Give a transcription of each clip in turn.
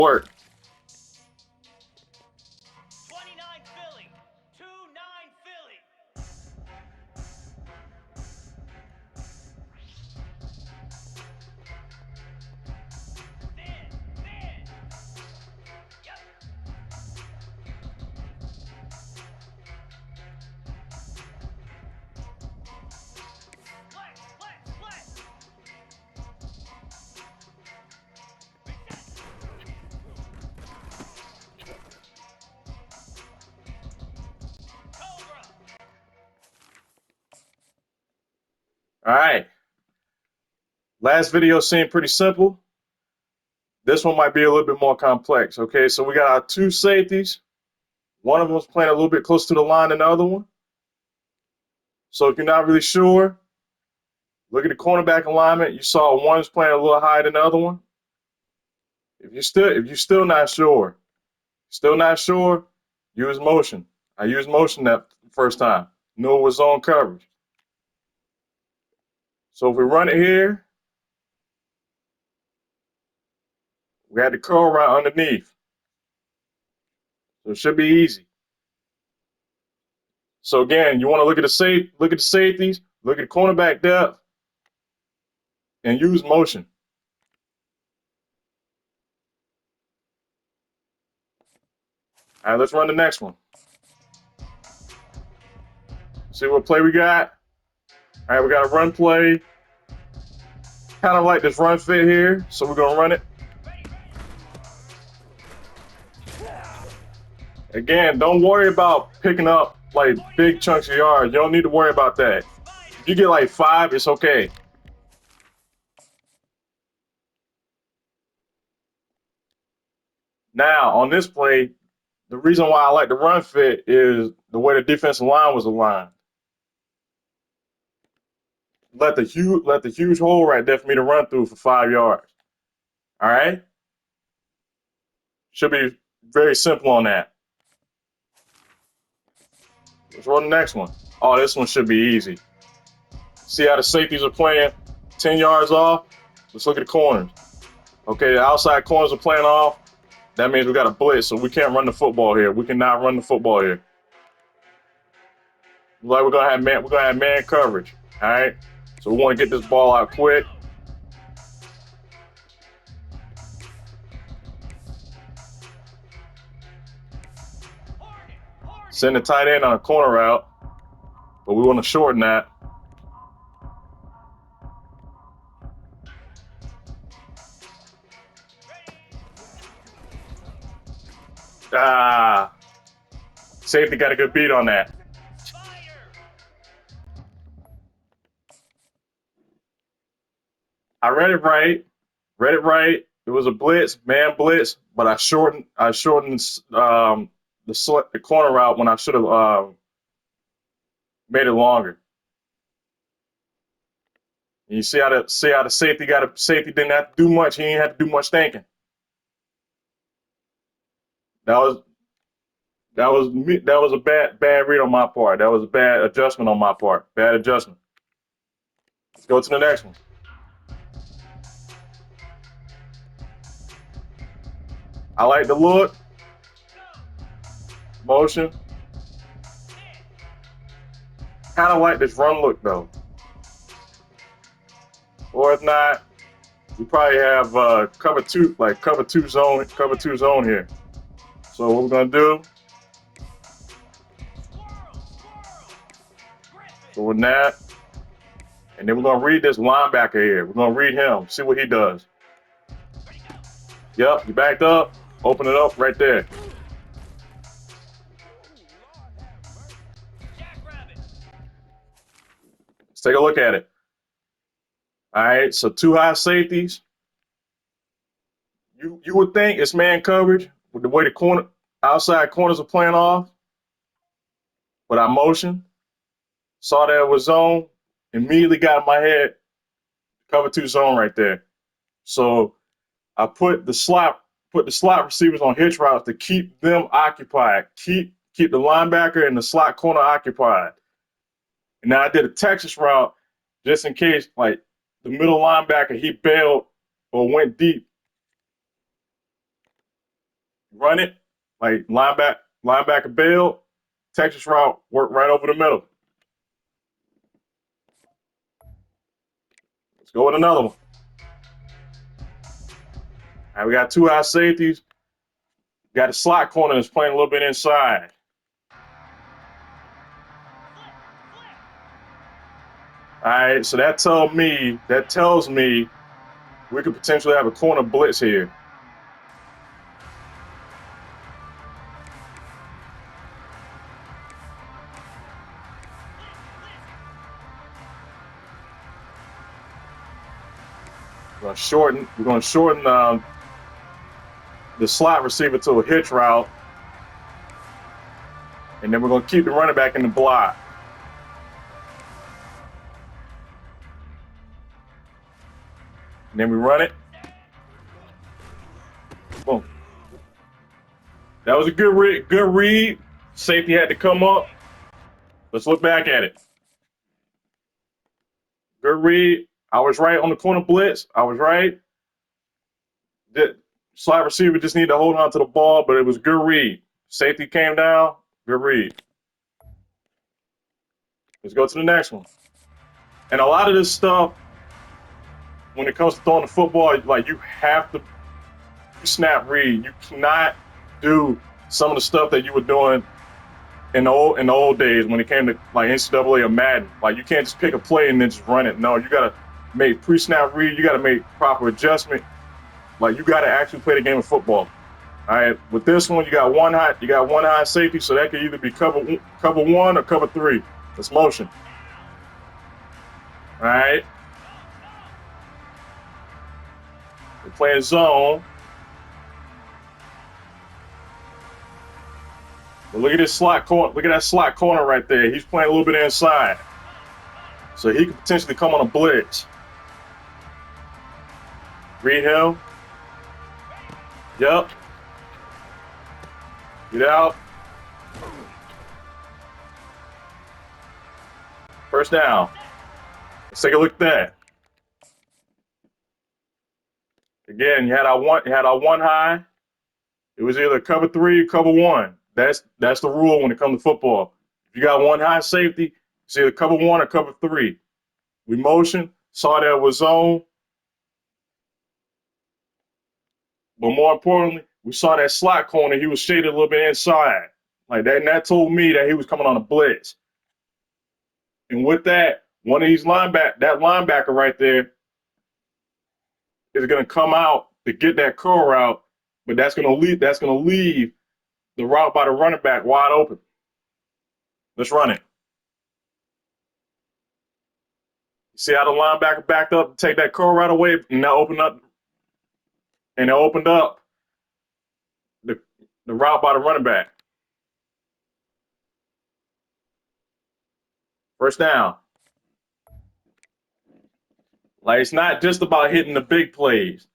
Work. 29 Philly. 2-9 Philly. Man. Yep. Flex. Cobra. All right. Last video seemed pretty simple. This one might be a little bit more complex. Okay, so we got our two safeties. One of them's playing a little bit closer to the line than the other one. So if you're not really sure, look at the cornerback alignment. You saw one's playing a little higher than the other one. If you're still not sure, use motion. I used motion that first time. Knew it was zone coverage. So if we run it here, we had the curl right underneath. So it should be easy. So again, you want to look at the safeties, look at the cornerback depth, and use motion. All right, let's run the next one. See what play we got? All right, we got a run play. Kind of like this run fit here, so we're going to run it. Again, don't worry about picking up like big chunks of yards. You don't need to worry about that. If you get like 5, it's okay. Now, on this play, the reason why I like the run fit is the way the defensive line was aligned. Let the huge hole right there for me to run through for 5 yards. All right? Should be very simple on that. Let's run the next one. Oh, this one should be easy. See how the safeties are playing 10 yards off? Let's look at the corners. Okay, the outside corners are playing off. That means we got a blitz, so we can't run the football here. We cannot run the football here. Like we're gonna have man coverage. All right. So we want to get this ball out quick. Send the tight end on a corner route, but we want to shorten that. Safety got a good beat on that. I read it right. It was a blitz, man blitz, but I shortened the corner route when I should have made it longer. And you see how the safety didn't have to do much. He didn't have to do much thinking. That was a bad read on my part. That was a bad adjustment on my part. Bad adjustment. Let's go to the next one. I like the look. Motion. Kind of like this run look though. Or if not, we probably have cover two zone here. So what we're gonna do? So with that, and then we're gonna read this linebacker here. We're gonna read him, see what he does. Yep, he backed up, open it up right there. Let's take a look at it. All right, so 2 high safeties. You would think it's man coverage with the way the outside corners are playing off. But I motioned, saw that it was zone, immediately got in my head, cover 2 zone right there. So I put the slot receivers on hitch routes to keep them occupied, keep the linebacker and the slot corner occupied. And now I did a Texas route just in case, like the middle linebacker, he bailed or went deep. run it like linebacker bail, Texas route, work right over the middle. Let's go with another one. All right, we got two high safeties. Got a slot corner that's playing a little bit inside. All right, so that tells me we could potentially have a corner blitz here. We're going to shorten the slot receiver to a hitch route, and then we're going to keep the running back in the block. And then we run it. Boom. That was a good read. Safety had to come up. Let's look back at it. Good read. I was right on the corner blitz. I was right. The slot receiver just needed to hold on to the ball, but it was good read. Safety came down. Good read. Let's go to the next one. And a lot of this stuff, when it comes to throwing the football, like you have to snap read. You cannot do some of the stuff that you were doing in the old days when it came to like NCAA or Madden. Like you can't just pick a play and then just run it. No, you gotta make pre-snap read. You gotta make proper adjustment. Like you gotta actually play the game of football. All right. With this one, you got one high safety, so that could either be cover one or cover three. It's motion. All right. We're playing zone. But look at this slot corner. Look at that slot corner right there. He's playing a little bit inside. So he could potentially come on a blitz. Read him. Yep. Get out. First down. Let's take a look at that. Again, you had our one high. It was either cover three or cover one. That's the rule when it comes to football. If you got one high safety, it's either cover one or cover three. We motioned, saw that it was zone. But more importantly, we saw that slot corner. He was shaded a little bit inside. Like that, and that told me that he was coming on a blitz. And with that, one of these linebacker right there is going to come out to get that curl route, but that's going to leave the route by the running back wide open. Let's run it. See how the linebacker backed up to take that curl route away, and that opened up the route by the running back. First down. Like it's not just about hitting the big plays.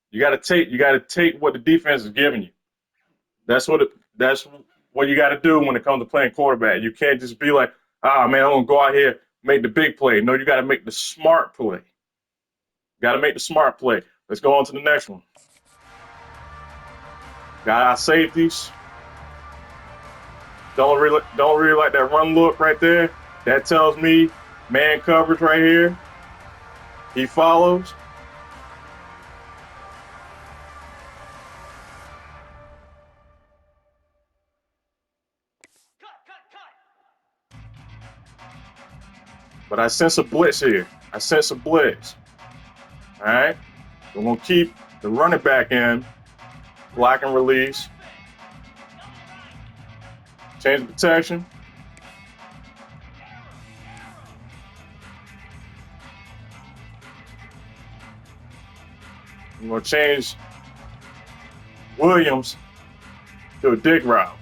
You got to take what the defense is giving you. That's what you got to do when it comes to playing quarterback. You can't just be like, man, I'm gonna go out here make the big play. No, you got to make the smart play. Got to make the smart play. Let's go on to the next one. Got our safeties. Don't really like that run look right there. That tells me man coverage right here. He follows. But I sense a blitz here. I sense a blitz. All right. We're going to keep the running back in. Block and release. Change the protection. We're going to change Williams to a dig route.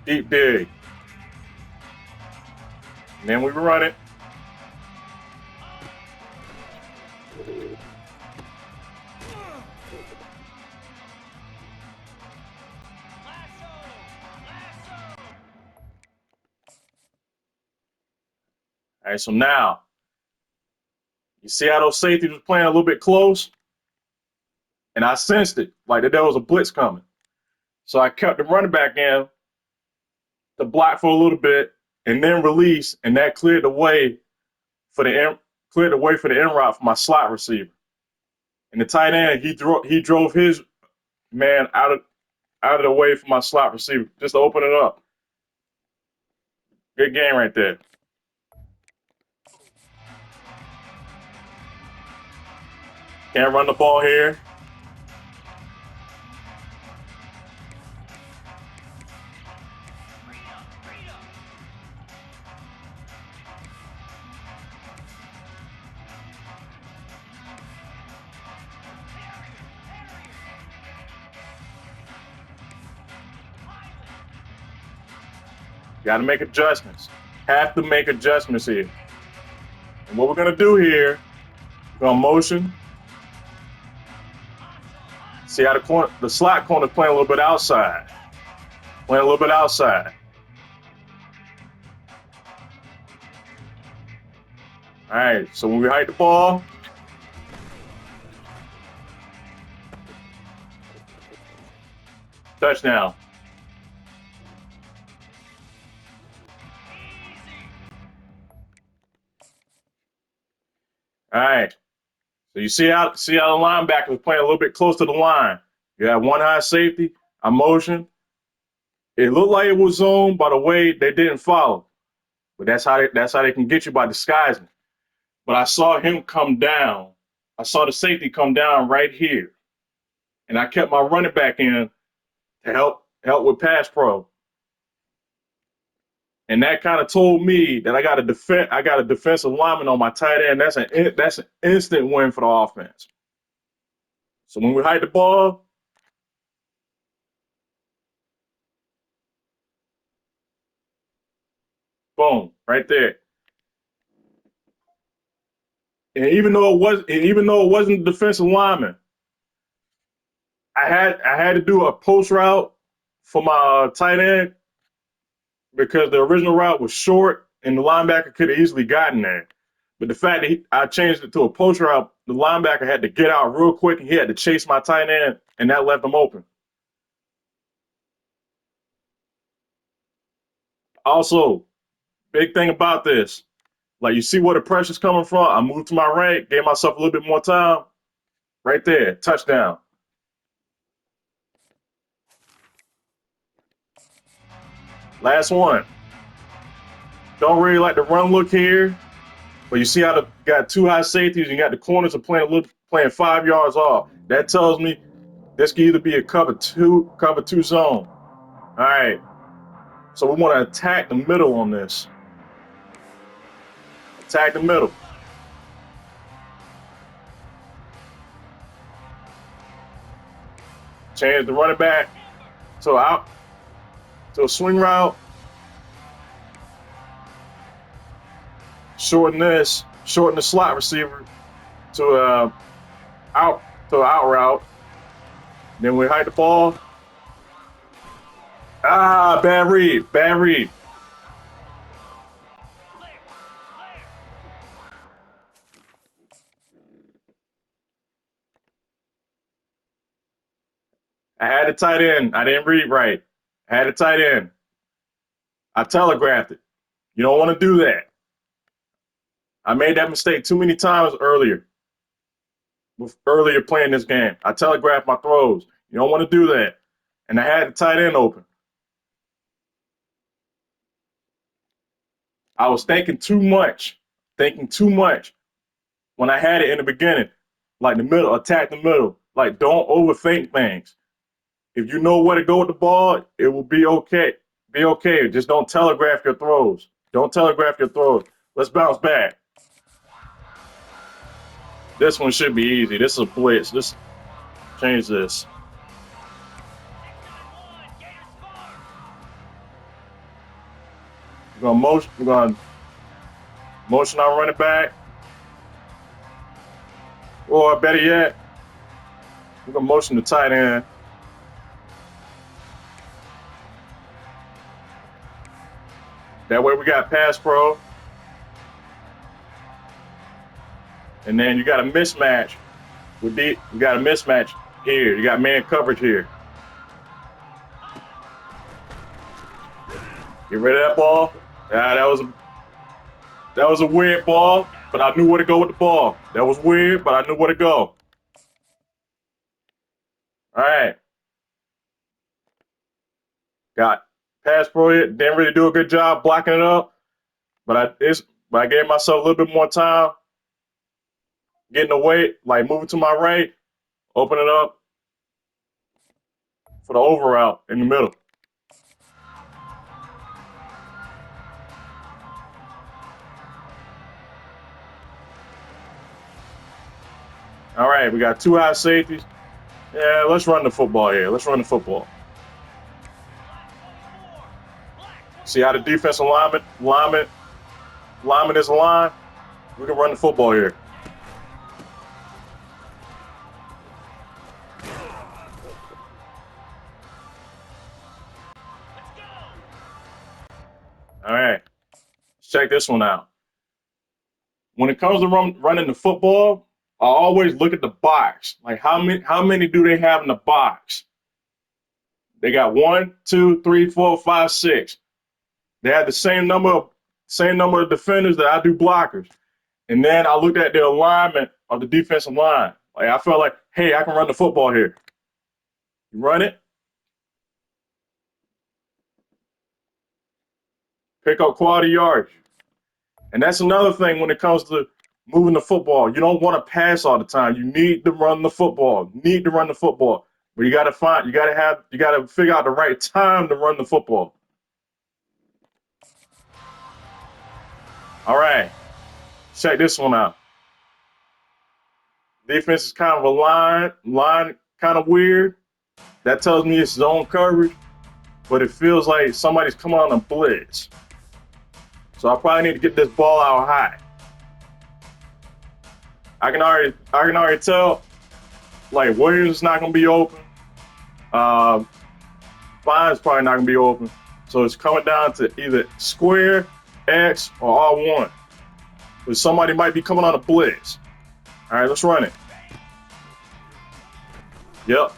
Deep dig. And then we run it. All right, so now, you see how those safeties were playing a little bit close? and I sensed it, like that there was a blitz coming. So I kept the running back in to block for a little bit, and then release, and that cleared the way for the end route for my slot receiver. And the tight end, he drove his man out of the way for my slot receiver just to open it up. Good game right there. Can't run the ball here. Got to make adjustments. Have to make adjustments here. And what we're going to do here, we're going to motion. See how the slot corner is playing a little bit outside. Playing a little bit outside. All right, so when we hike the ball, touchdown. All right. So you see how the linebacker was playing a little bit close to the line. You have one high safety. I motion. It looked like it was zone by the way they didn't follow, but that's how they can get you by disguising. But I saw him come down. I saw the safety come down right here, and I kept my running back in to help with pass pro. And that kind of told me that I got a defensive lineman on my tight end. That's an instant win for the offense. So when we hike the ball, boom, right there. And even though it wasn't the defensive lineman, I had to do a post route for my tight end because the original route was short and the linebacker could have easily gotten there. But the fact that I changed it to a post route, the linebacker had to get out real quick and he had to chase my tight end, and that left him open. Also, big thing about this, like you see where the pressure's coming from. I moved to my right, gave myself a little bit more time. Right there, touchdown. Last one. Don't really like the run look here, but you see how the got two high safeties and you got the corners are playing 5 yards off. That tells me this can either be a cover two zone. All right. So we want to attack the middle on this. Attack the middle. Change the running back to a swing route. Shorten the slot receiver to an out route. Then we hike the ball. Bad read. I had the tight end. I didn't read right. I had the tight end. I telegraphed it. You don't want to do that. I made that mistake too many times earlier playing this game. I telegraphed my throws. You don't want to do that. And I had the tight end open. I was thinking too much when I had it in the beginning. Like the middle, attack the middle. Like don't overthink things. If you know where to go with the ball, it will be okay. Be okay. Just don't telegraph your throws. Let's bounce back. This one should be easy. This is a blitz. Let's change this. We're gonna motion our running back. Or better yet, we're gonna motion the tight end. That way we got pass pro. And then you got a mismatch. We got a mismatch Here, you got man coverage here. Get rid of that ball. Yeah, that was a weird ball, but I knew where to go with the ball. That was weird, but I knew where to go. All right. Got pass pro here. Didn't really do a good job blocking it up, but I gave myself a little bit more time getting away, like moving to my right, open it up for the over route in the middle. All right, we got two high safeties. Yeah, let's run the football here. Let's run the football. See how the defensive lineman is aligned? We can run the football here. All right, let's check this one out. When it comes to running the football, I always look at the box. Like how many do they have in the box? They got 1, 2, 3, 4, 5, 6. They have the same number of defenders that I do blockers. And then I looked at the alignment of the defensive line. Like I felt like, hey, I can run the football here. You run it, pick up quality yards. And that's another thing when it comes to moving the football. You don't want to pass all the time. You need to run the football. But you gotta figure out the right time to run the football. All right, check this one out. Defense is kind of a line kind of weird. That tells me it's zone coverage, but it feels like somebody's coming on a blitz. So I probably need to get this ball out high. I can already tell, like Williams is not gonna be open. Fine's probably not gonna be open. So it's coming down to either square, X, or R1. But somebody might be coming on a blitz. All right, let's run it. Yep.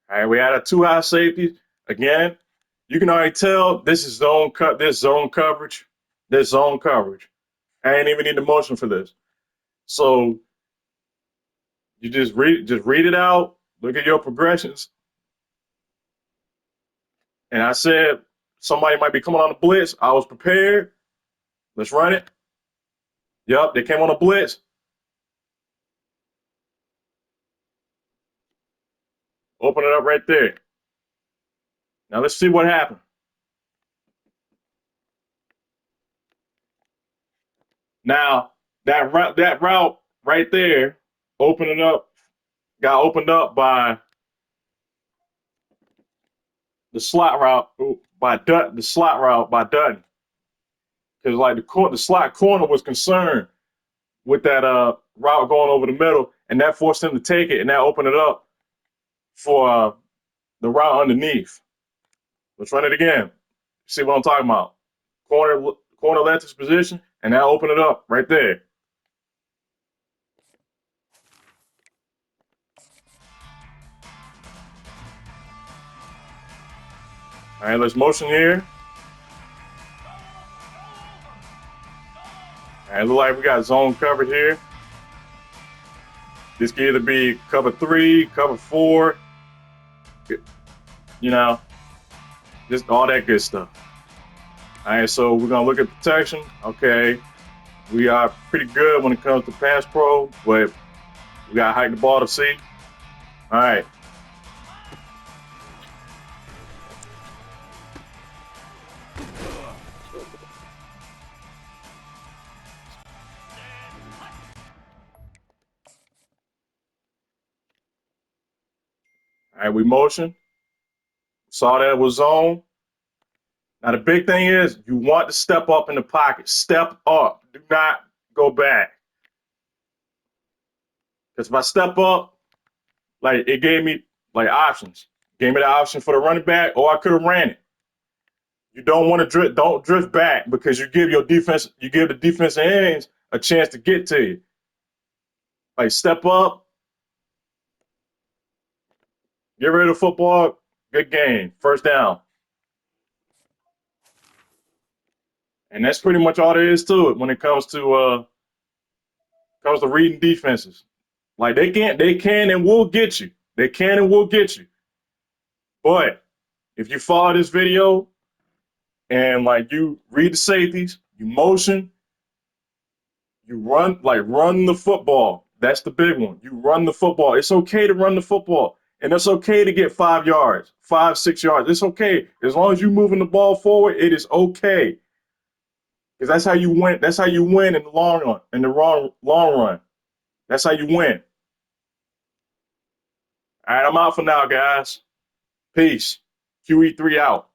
All right, we had a two high safety. Again, you can already tell this is zone coverage. I ain't even need the motion for this. So you just read it out, look at your progressions. And I said somebody might be coming on a blitz. I was prepared. Let's run it. Yep, they came on a blitz. Open it up right there. Now let's see what happened. Now that route right there, got opened up by the slot route by Dutton. The slot route by Dutton, because like the slot corner was concerned with that route going over the middle, and that forced him to take it, and that opened it up for the route underneath. Let's run it again. See what I'm talking about? Corner left his position, and that opened it up right there. All right, let's motion here. All right, look like we got zone coverage here. This could either be cover 3, cover 4, you know, just all that good stuff. All right, so we're gonna look at protection. Okay, we are pretty good when it comes to pass pro, but we gotta hike the ball to see. All right. All right, we motion. Saw that was zone. Now the big thing is you want to step up in the pocket. Step up. Do not go back. Because if I step up, like it gave me like options. Gave me the option for the running back, or I could have ran it. You don't want to don't drift back because you give the defensive ends a chance to get to you. Like step up, get rid of the football, good game, first down. And that's pretty much all there is to it when it comes to reading defenses. Like they can and will get you. They can and will get you. But if you follow this video and like you read the safeties, you motion, you run the football. That's the big one. You run the football. It's okay to run the football. And it's okay to get 5 yards, 5, 6 yards. It's okay. As long as you're moving the ball forward, it is okay. Because that's how you win. That's how you win in the long run. In the long run. That's how you win. All right, I'm out for now, guys. Peace. QE3 out.